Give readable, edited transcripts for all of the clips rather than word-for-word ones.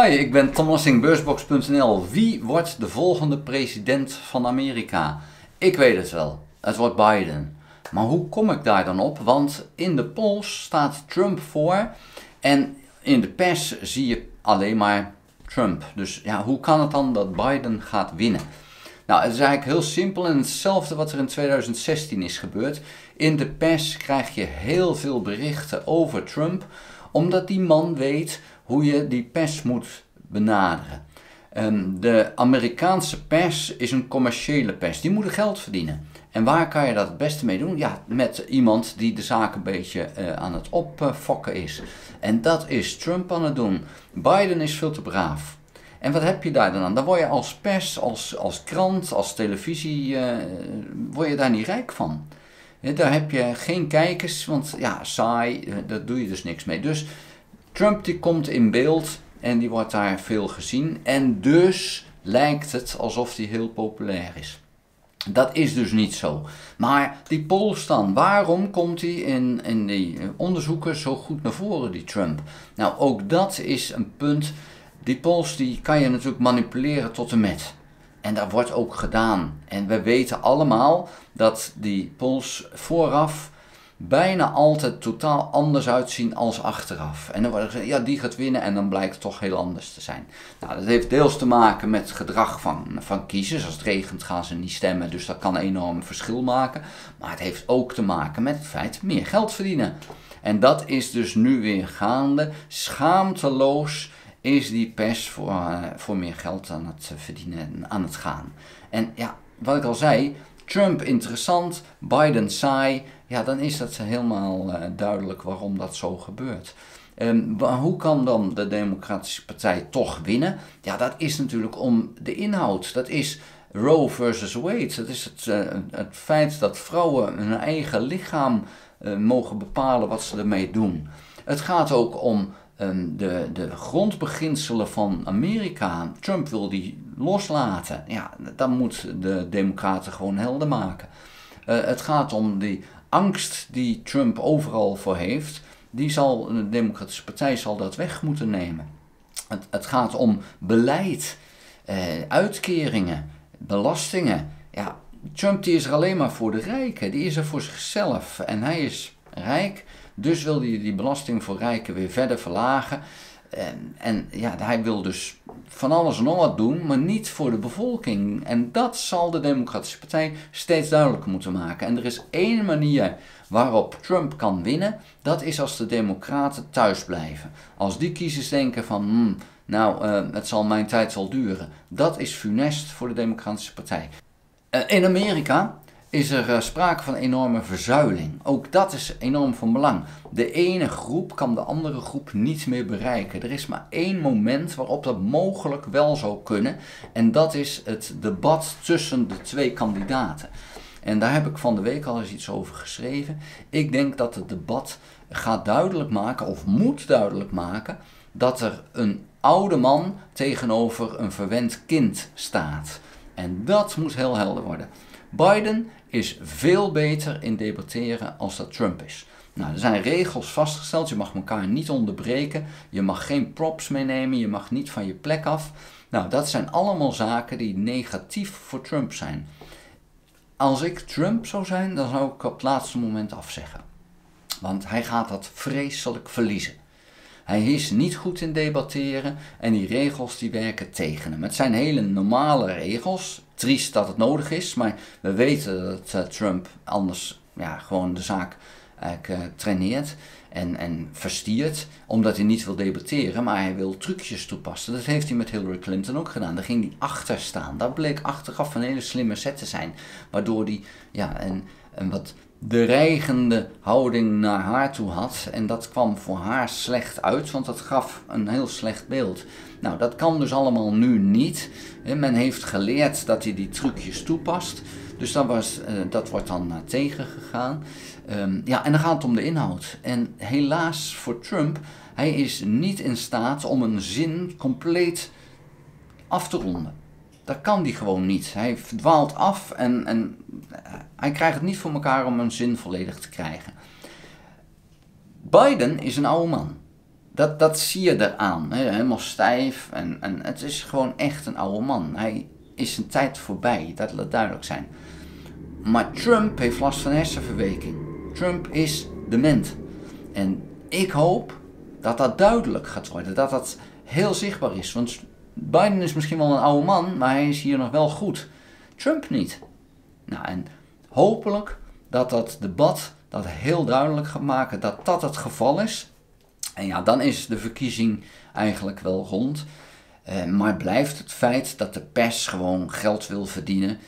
Hi, ik ben Tom Lassing, beursbox.nl. Wie wordt de volgende president van Amerika? Ik weet het wel, het wordt Biden. Maar hoe kom ik daar dan op? Want in de polls staat Trump voor en in de pers zie je alleen maar Trump. Dus ja, hoe kan het dan dat Biden gaat winnen? Nou, het is eigenlijk heel simpel en hetzelfde wat er in 2016 is gebeurd. In de pers krijg je heel veel berichten over Trump, omdat die man weet hoe je die pers moet benaderen. De Amerikaanse pers is een commerciële pers, die moet geld verdienen. En waar kan je dat het beste mee doen? Ja, met iemand die de zaak een beetje aan het opfokken is. En dat is Trump aan het doen. Biden is veel te braaf. En wat heb je daar dan aan? Dan word je als pers, als krant, als televisie, word je daar niet rijk van. Daar heb je geen kijkers, want ja, saai, daar doe je dus niks mee. Dus Trump die komt in beeld en die wordt daar veel gezien. En dus lijkt het alsof hij heel populair is. Dat is dus niet zo. Maar die polls dan, waarom komt hij in die onderzoeken zo goed naar voren, die Trump? Nou, ook dat is een punt. Die polls die kan je natuurlijk manipuleren tot en met. En dat wordt ook gedaan. En we weten allemaal dat die polls vooraf bijna altijd totaal anders uitzien als achteraf. En dan wordt er gezegd, ja, die gaat winnen en dan blijkt het toch heel anders te zijn. Nou, dat heeft deels te maken met het gedrag van kiezers. Als het regent gaan ze niet stemmen, dus dat kan een enorm verschil maken. Maar het heeft ook te maken met het feit meer geld verdienen. En dat is dus nu weer gaande. Schaamteloos is die pers voor meer geld aan het verdienen, aan het gaan. En ja, wat ik al zei, Trump interessant, Biden saai, ja, dan is dat helemaal duidelijk waarom dat zo gebeurt. Hoe kan dan de Democratische Partij toch winnen? Ja, dat is natuurlijk om de inhoud. Dat is Roe versus Wade. Dat is het feit dat vrouwen hun eigen lichaam mogen bepalen wat ze ermee doen. Het gaat ook om de grondbeginselen van Amerika. Trump wil die loslaten. Ja, dan moet de Democraten gewoon helder maken. Het gaat om die angst die Trump overal voor heeft. De Democratische Partij zal dat weg moeten nemen. Het gaat om beleid, uitkeringen, belastingen. Ja, Trump die is er alleen maar voor de rijken. Die is er voor zichzelf. En hij is rijk. Dus wil hij die belasting voor rijken weer verder verlagen. En ja, hij wil dus van alles en nog wat doen, maar niet voor de bevolking. En dat zal de Democratische Partij steeds duidelijker moeten maken. En er is één manier waarop Trump kan winnen. Dat is als de Democraten thuis blijven. Als die kiezers denken van, het zal mijn tijd wel duren. Dat is funest voor de Democratische Partij. In Amerika is er sprake van enorme verzuiling. Ook dat is enorm van belang. De ene groep kan de andere groep niet meer bereiken. Er is maar één moment waarop dat mogelijk wel zou kunnen. En dat is het debat tussen de twee kandidaten. En daar heb ik van de week al eens iets over geschreven. Ik denk dat het debat gaat duidelijk maken, of moet duidelijk maken, dat er een oude man tegenover een verwend kind staat. En dat moet heel helder worden. Biden is veel beter in debatteren als dat Trump is. Nou, er zijn regels vastgesteld. Je mag elkaar niet onderbreken. Je mag geen props meenemen. Je mag niet van je plek af. Nou, dat zijn allemaal zaken die negatief voor Trump zijn. Als ik Trump zou zijn, dan zou ik op het laatste moment afzeggen. Want hij gaat dat vreselijk verliezen. Hij is niet goed in debatteren en die regels die werken tegen hem. Het zijn hele normale regels. Triest dat het nodig is, maar we weten dat Trump anders gewoon de zaak eigenlijk traineert en verstiert, omdat hij niet wil debatteren, maar hij wil trucjes toepassen. Dat heeft hij met Hillary Clinton ook gedaan. Daar ging hij achter staan. Dat bleek achteraf een hele slimme zet te zijn, waardoor hij een wat dreigende houding naar haar toe had. En dat kwam voor haar slecht uit, want dat gaf een heel slecht beeld. Nou, dat kan dus allemaal nu niet. Men heeft geleerd dat hij die trucjes toepast. Dus dat wordt dan tegengegaan. En dan gaat het om de inhoud. En helaas voor Trump, hij is niet in staat om een zin compleet af te ronden. Dat kan hij gewoon niet. Hij dwaalt af en hij krijgt het niet voor elkaar om een zin volledig te krijgen. Biden is een oude man. Dat zie je eraan. Hè? Helemaal stijf. En het is gewoon echt een oude man. Hij is zijn tijd voorbij. Dat laat duidelijk zijn. Maar Trump heeft last van hersenverweking. Trump is dement. En ik hoop dat dat duidelijk gaat worden. Dat dat heel zichtbaar is. Want Biden is misschien wel een oude man, maar hij is hier nog wel goed. Trump niet. Nou, en hopelijk dat dat debat dat heel duidelijk gaat maken dat dat het geval is. En ja, dan is de verkiezing eigenlijk wel rond. Maar blijft het feit dat de pers gewoon geld wil verdienen.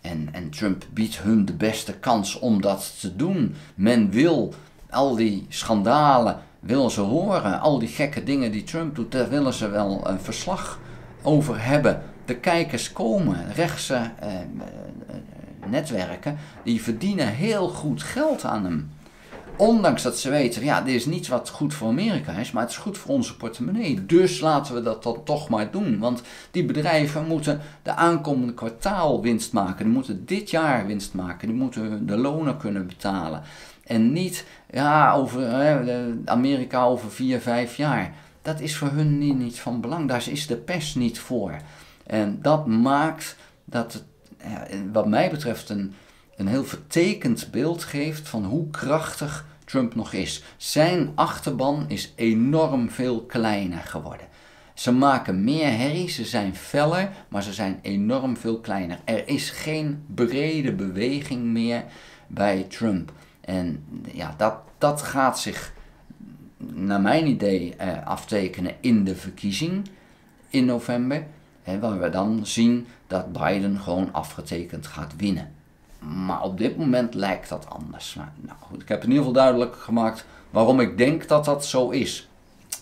En Trump biedt hun de beste kans om dat te doen. Men wil al die schandalen, willen ze horen. Al die gekke dingen die Trump doet, daar willen ze wel een verslag over hebben. De kijkers komen, rechtse netwerken, die verdienen heel goed geld aan hem. Ondanks dat ze weten, ja, dit is niet wat goed voor Amerika is, maar het is goed voor onze portemonnee. Dus laten we dat dan toch maar doen. Want die bedrijven moeten de aankomende kwartaal winst maken. Die moeten dit jaar winst maken. Die moeten de lonen kunnen betalen. En niet, ja, over Amerika over 4, 5 jaar. Dat is voor hun niet van belang. Daar is de pers niet voor. En dat maakt dat het, wat mij betreft, een heel vertekend beeld geeft van hoe krachtig Trump nog is. Zijn achterban is enorm veel kleiner geworden. Ze maken meer herrie, ze zijn feller, maar ze zijn enorm veel kleiner. Er is geen brede beweging meer bij Trump. En ja, dat gaat zich, naar mijn idee, aftekenen in de verkiezing in november. Waar we dan zien dat Biden gewoon afgetekend gaat winnen. Maar op dit moment lijkt dat anders. Maar, nou goed, ik heb in ieder geval duidelijk gemaakt waarom ik denk dat dat zo is.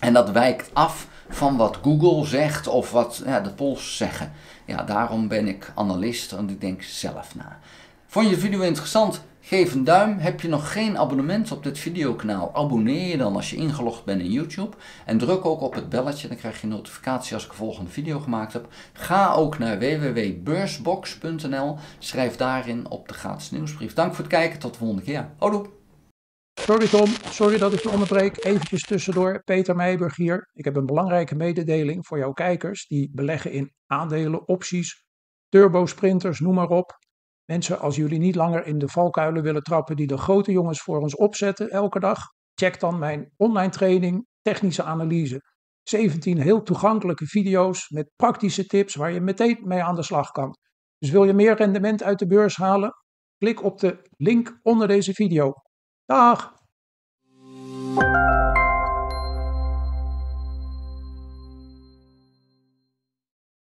En dat wijkt af van wat Google zegt of wat de polls zeggen. Ja, daarom ben ik analist en ik denk zelf na. Vond je de video interessant? Geef een duim. Heb je nog geen abonnement op dit videokanaal? Abonneer je dan als je ingelogd bent in YouTube. En druk ook op het belletje, dan krijg je een notificatie als ik een volgende video gemaakt heb. Ga ook naar www.beursbox.nl. Schrijf daarin op de gratis nieuwsbrief. Dank voor het kijken, tot de volgende keer. Houdoe! Sorry Tom, sorry dat ik je onderbreek. Eventjes tussendoor, Peter Meijburg hier. Ik heb een belangrijke mededeling voor jouw kijkers die beleggen in aandelen, opties, turbosprinters, noem maar op. Mensen, als jullie niet langer in de valkuilen willen trappen die de grote jongens voor ons opzetten elke dag, check dan mijn online training Technische Analyse. 17 heel toegankelijke video's met praktische tips waar je meteen mee aan de slag kan. Dus wil je meer rendement uit de beurs halen? Klik op de link onder deze video. Dag!